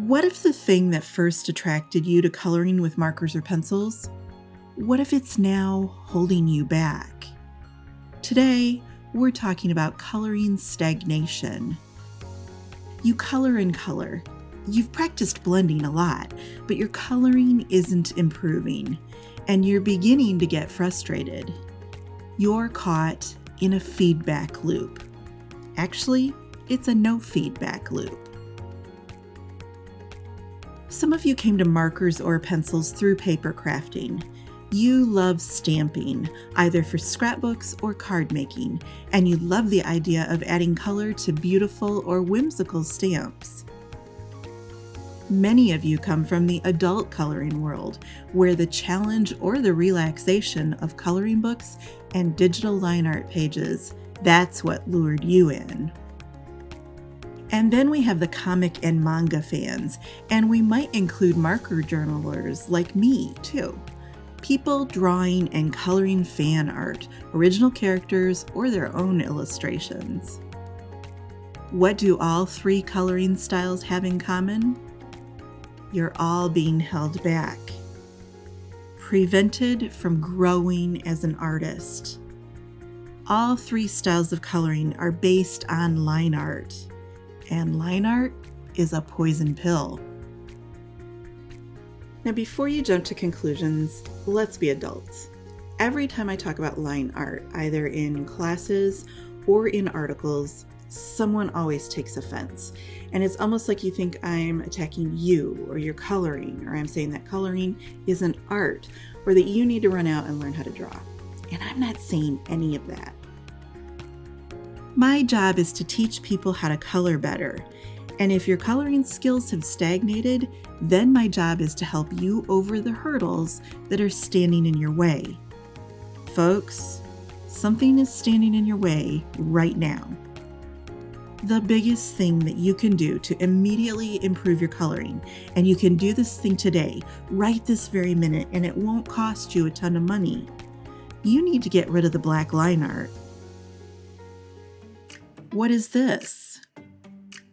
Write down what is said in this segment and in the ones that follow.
What if the thing that first attracted you to coloring with markers or pencils, what if it's now holding you back? Today, we're talking about coloring stagnation. You color and color. You've practiced blending a lot, but your coloring isn't improving, and you're beginning to get frustrated. You're caught in a feedback loop. Actually, it's a no feedback loop. Some of you came to markers or pencils through paper crafting. You love stamping, either for scrapbooks or card making, and you love the idea of adding color to beautiful or whimsical stamps. Many of you come from the adult coloring world, where the challenge or the relaxation of coloring books and digital line art pages, that's what lured you in. And then we have the comic and manga fans, and we might include marker journalers like me, too. People drawing and coloring fan art, original characters, or their own illustrations. What do all three coloring styles have in common? You're all being held back, prevented from growing as an artist. All three styles of coloring are based on line art. And line art is a poison pill. Now, before you jump to conclusions, let's be adults. Every time I talk about line art, either in classes or in articles, someone always takes offense. And it's almost like you think I'm attacking you or your coloring, or I'm saying that coloring isn't art, or that you need to run out and learn how to draw. And I'm not saying any of that. My job is to teach people how to color better. And if your coloring skills have stagnated, then my job is to help you over the hurdles that are standing in your way. Folks, something is standing in your way right now. The biggest thing that you can do to immediately improve your coloring, and you can do this thing today, right this very minute, and it won't cost you a ton of money. You need to get rid of the black line art. What is this?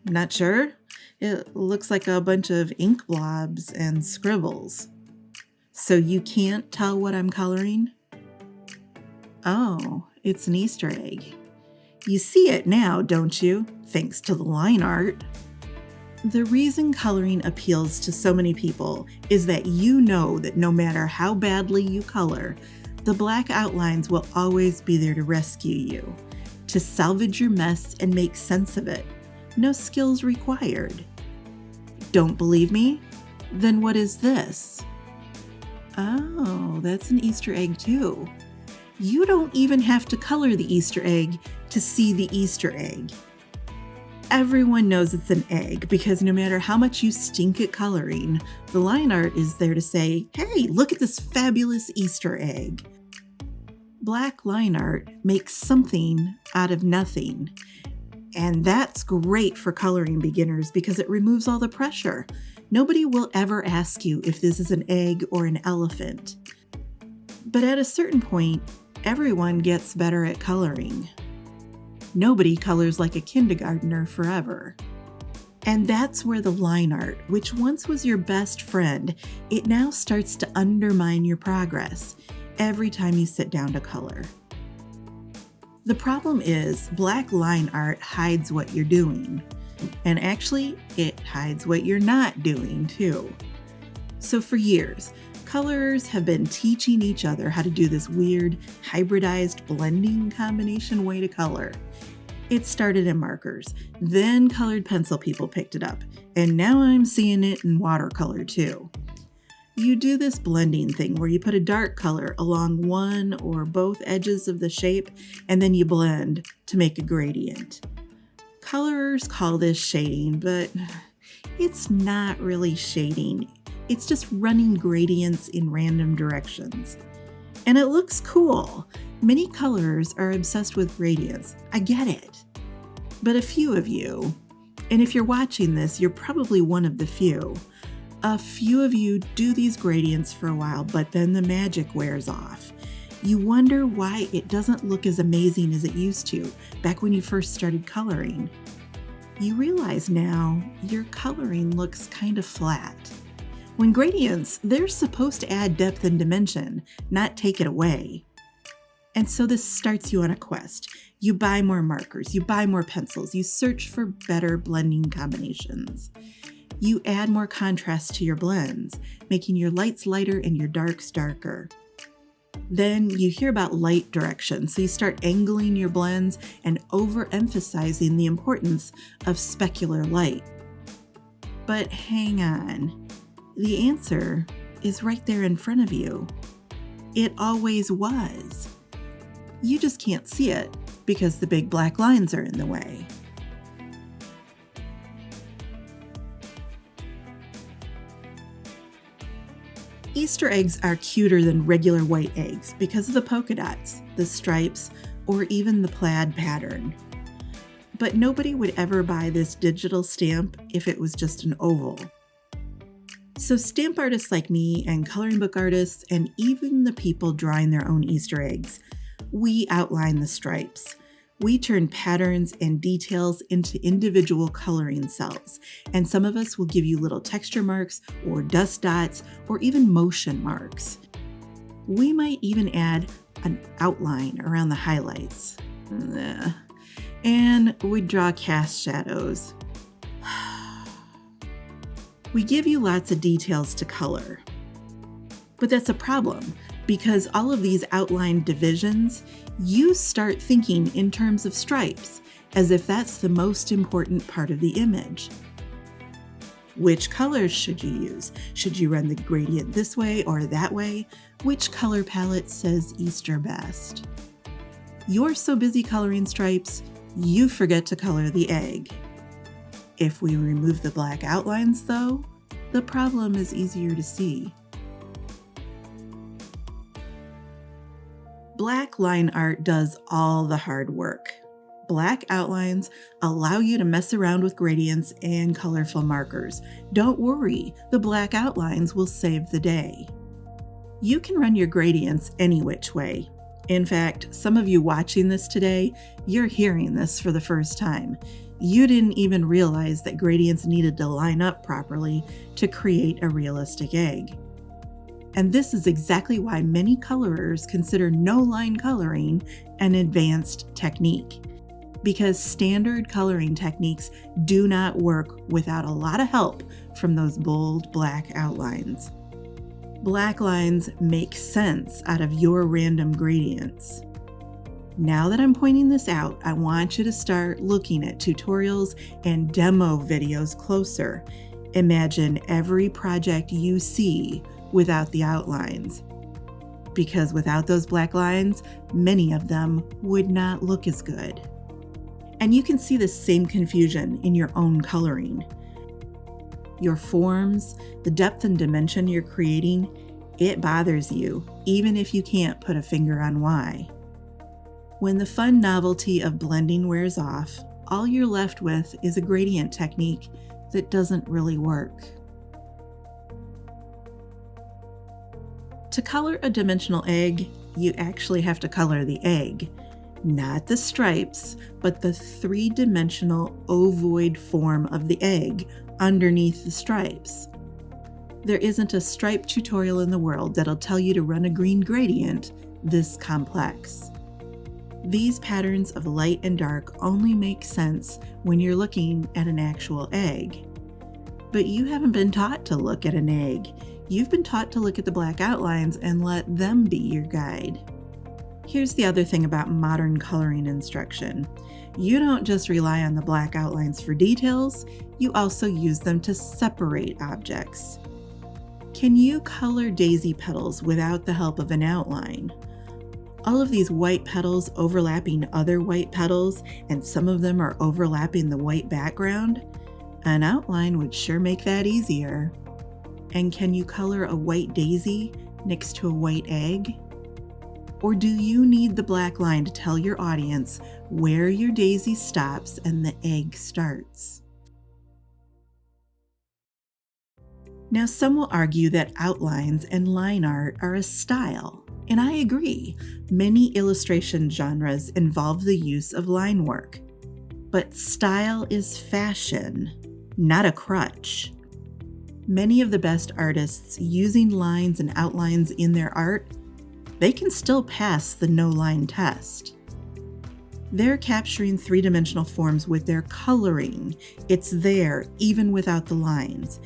Not sure? It looks like a bunch of ink blobs and scribbles. So you can't tell what I'm coloring? Oh, it's an Easter egg. You see it now, don't you? Thanks to the line art. The reason coloring appeals to so many people is that you know that no matter how badly you color, the black outlines will always be there to rescue you, to salvage your mess and make sense of it. No skills required. Don't believe me? Then what is this? Oh, that's an Easter egg too. You don't even have to color the Easter egg to see the Easter egg. Everyone knows it's an egg because no matter how much you stink at coloring, the line art is there to say, hey, look at this fabulous Easter egg. Black line art makes something out of nothing. And that's great for coloring beginners because it removes all the pressure. Nobody will ever ask you if this is an egg or an elephant. But at a certain point, everyone gets better at coloring. Nobody colors like a kindergartner forever. And that's where the line art, which once was your best friend, it now starts to undermine your progress every time you sit down to color. The problem is black line art hides what you're doing. And actually, it hides what you're not doing too. So for years, colorers have been teaching each other how to do this weird, hybridized blending combination way to color. It started in markers, then colored pencil people picked it up, and now I'm seeing it in watercolor too. You do this blending thing where you put a dark color along one or both edges of the shape, and then you blend to make a gradient. Colorers call this shading, but it's not really shading. It's just running gradients in random directions. And it looks cool. Many colorers are obsessed with gradients. I get it. But a few of you, and if you're watching this, you're probably one of the few, a few of you do these gradients for a while, but then the magic wears off. You wonder why it doesn't look as amazing as it used to back when you first started coloring. You realize now your coloring looks kind of flat. When gradients, they're supposed to add depth and dimension, not take it away. And so this starts you on a quest. You buy more markers, you buy more pencils, you search for better blending combinations. You add more contrast to your blends, making your lights lighter and your darks darker. Then you hear about light direction, so you start angling your blends and overemphasizing the importance of specular light. But hang on, the answer is right there in front of you. It always was. You just can't see it because the big black lines are in the way. Easter eggs are cuter than regular white eggs because of the polka dots, the stripes, or even the plaid pattern. But nobody would ever buy this digital stamp if it was just an oval. So stamp artists like me and coloring book artists and even the people drawing their own Easter eggs, we outline the stripes. We turn patterns and details into individual coloring cells, and some of us will give you little texture marks or dust dots or even motion marks. We might even add an outline around the highlights. And we draw cast shadows. We give you lots of details to color. But that's a problem, because all of these outlined divisions, you start thinking in terms of stripes, as if that's the most important part of the image. Which colors should you use? Should you run the gradient this way or that way? Which color palette says Easter best? You're so busy coloring stripes, you forget to color the egg. If we remove the black outlines, though, the problem is easier to see. Black line art does all the hard work. Black outlines allow you to mess around with gradients and colorful markers. Don't worry, the black outlines will save the day. You can run your gradients any which way. In fact, some of you watching this today, you're hearing this for the first time. You didn't even realize that gradients needed to line up properly to create a realistic egg. And this is exactly why many colorers consider no-line coloring an advanced technique, because standard coloring techniques do not work without a lot of help from those bold black outlines. Black lines make sense out of your random gradients. Now that I'm pointing this out, I want you to start looking at tutorials and demo videos closer. Imagine every project you see without the outlines. Because without those black lines, many of them would not look as good. And you can see the same confusion in your own coloring. Your forms, the depth and dimension you're creating, it bothers you, even if you can't put a finger on why. When the fun novelty of blending wears off, all you're left with is a gradient technique that doesn't really work. To color a dimensional egg, you actually have to color the egg. Not the stripes, but the three-dimensional ovoid form of the egg underneath the stripes. There isn't a stripe tutorial in the world that'll tell you to run a green gradient this complex. These patterns of light and dark only make sense when you're looking at an actual egg. But you haven't been taught to look at an egg. You've been taught to look at the black outlines and let them be your guide. Here's the other thing about modern coloring instruction. You don't just rely on the black outlines for details, you also use them to separate objects. Can you color daisy petals without the help of an outline? All of these white petals overlapping other white petals, and some of them are overlapping the white background? An outline would sure make that easier. And can you color a white daisy next to a white egg? Or do you need the black line to tell your audience where your daisy stops and the egg starts? Now, some will argue that outlines and line art are a style, and I agree. Many illustration genres involve the use of line work. But style is fashion, not a crutch. Many of the best artists using lines and outlines in their art, they can still pass the no-line test. They're capturing three-dimensional forms with their coloring. It's there even without the lines.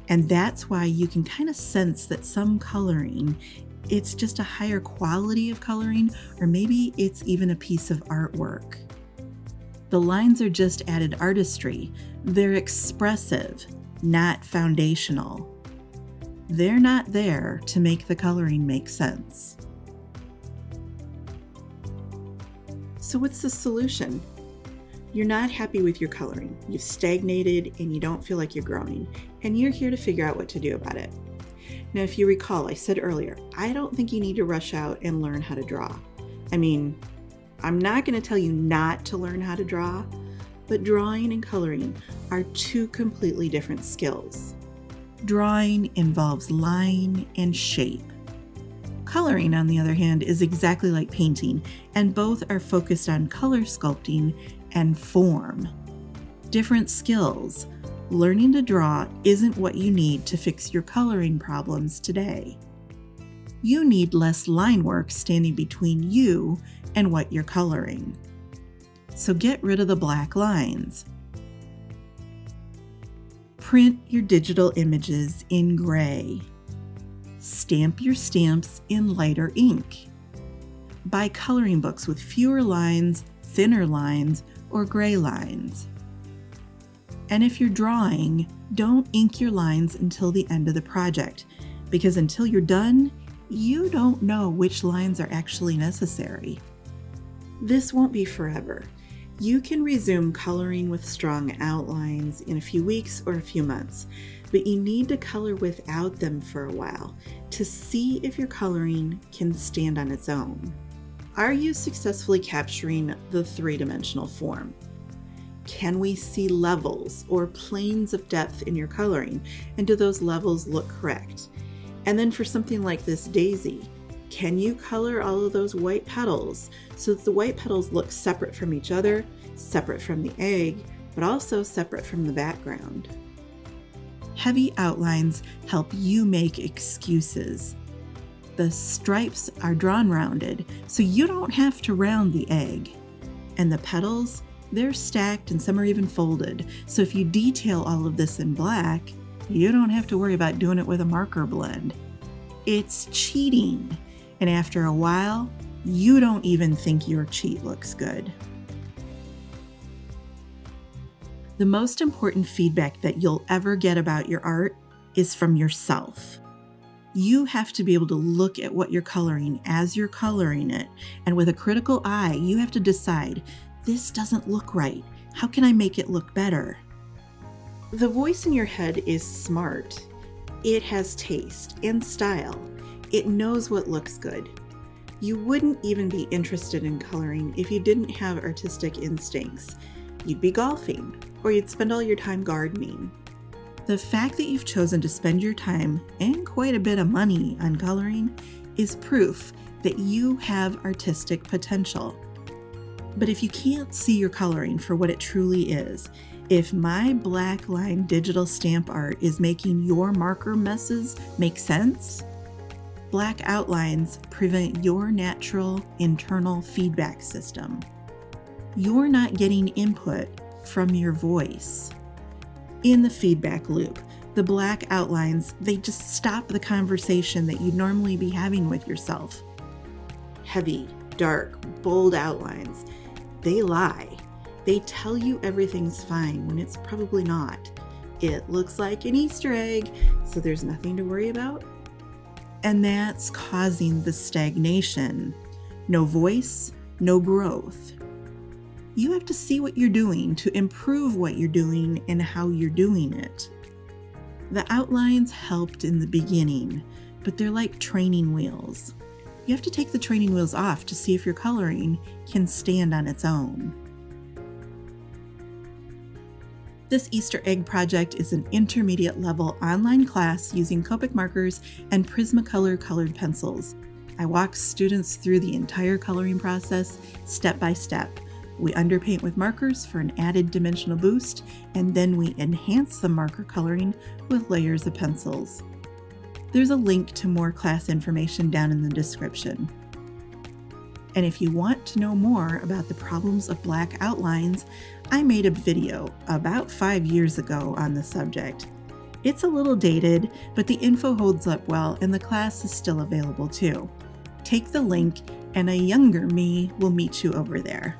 And that's why you can kind of sense that some coloring, it's just a higher quality of coloring, or maybe it's even a piece of artwork. The lines are just added artistry. They're expressive, not foundational. They're not there to make the coloring make sense. So what's the solution? You're not happy with your coloring. You've stagnated and you don't feel like you're growing, and you're here to figure out what to do about it. Now, if you recall, I said earlier, I don't think you need to rush out and learn how to draw. I mean, I'm not going to tell you not to learn how to draw, but drawing and coloring are two completely different skills. Drawing involves line and shape. Coloring, on the other hand, is exactly like painting, and both are focused on color sculpting and form. Different skills. Learning to draw isn't what you need to fix your coloring problems today. You need less line work standing between you and what you're coloring. So get rid of the black lines. Print your digital images in gray. Stamp your stamps in lighter ink. Buy coloring books with fewer lines, thinner lines, or gray lines. And if you're drawing, don't ink your lines until the end of the project, because until you're done, you don't know which lines are actually necessary. This won't be forever. You can resume coloring with strong outlines in a few weeks or a few months, but you need to color without them for a while to see if your coloring can stand on its own. Are you successfully capturing the three-dimensional form? Can we see levels or planes of depth in your coloring, and do those levels look correct? And then for something like this daisy, can you color all of those white petals so that the white petals look separate from each other, separate from the egg, but also separate from the background? Heavy outlines help you make excuses. The stripes are drawn rounded, so you don't have to round the egg. And the petals, they're stacked and some are even folded, so if you detail all of this in black, you don't have to worry about doing it with a marker blend. It's cheating, and after a while, you don't even think your cheat looks good. The most important feedback that you'll ever get about your art is from yourself. You have to be able to look at what you're coloring as you're coloring it, and with a critical eye, you have to decide, this doesn't look right. How can I make it look better? The voice in your head is smart. It has taste and style. It knows what looks good. You wouldn't even be interested in coloring if you didn't have artistic instincts. You'd be golfing, or you'd spend all your time gardening. The fact that you've chosen to spend your time and quite a bit of money on coloring is proof that you have artistic potential. But if you can't see your coloring for what it truly is, if my black line digital stamp art is making your marker messes make sense, black outlines prevent your natural internal feedback system. You're not getting input from your voice. In the feedback loop, the black outlines, they just stop the conversation that you'd normally be having with yourself. Heavy, dark, bold outlines, they lie. They tell you everything's fine when it's probably not. It looks like an Easter egg, so there's nothing to worry about. And that's causing the stagnation. No voice, no growth. You have to see what you're doing to improve what you're doing and how you're doing it. The outlines helped in the beginning, but they're like training wheels. You have to take the training wheels off to see if your coloring can stand on its own. This Easter egg project is an intermediate level online class using Copic Markers and Prismacolor colored pencils. I walk students through the entire coloring process step by step, We underpaint with markers for an added dimensional boost, and then we enhance the marker coloring with layers of pencils. There's a link to more class information down in the description. And if you want to know more about the problems of black outlines, I made a video about 5 years ago on the subject. It's a little dated, but the info holds up well and the class is still available too. Take the link and a younger me will meet you over there.